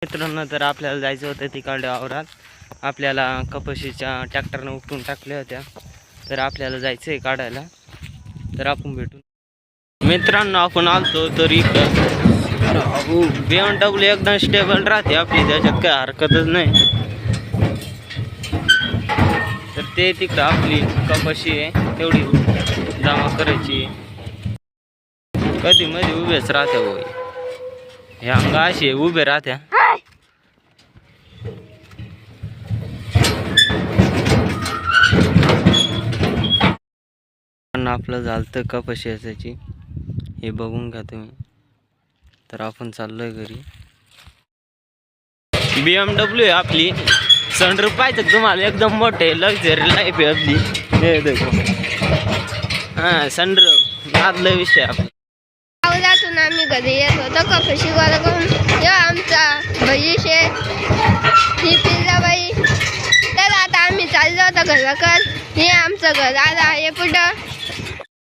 मित्रांनो, तर आपल्याला जायचं होतं तिकडल्या वावरात. आपल्याला कपाशीच्या ट्रॅक्टरनं उपटून टाकल्या होत्या, तर आपल्याला जायचं आहे काढायला. तर आपण भेटू. मित्रांनो, आपण आलतो तर इकडं BMW एकदम स्टेबल राहते आपली, त्याच्यात काय हरकतच नाही. तर ते तिकडं आपली कपाशी आहे तेवढी जमा करायची. कधी मध्ये उभेच राहत्या होय, ह्या अंगा अशी उभे राहत्या. आपलं झालं कपाशी असायची, हे बघून घ्या तुम्ही. तर आपण चाललोय घरी. BMW आहे आपली. सनरूफ पाहिजे तुम्हाला, एकदम मोठे लक्झरी लाईफ आहे आपली. हे देखो, हां सनरूफ आतला विषय आपला. गावातून आम्ही घरी येत होतो कपाशी गोळा करून. या आमचा भजी शेठ, ही पिल्लाबाई. तर आता आम्ही चाललो होतो घराकडे. हे आमचं घर आता आहे पुढं.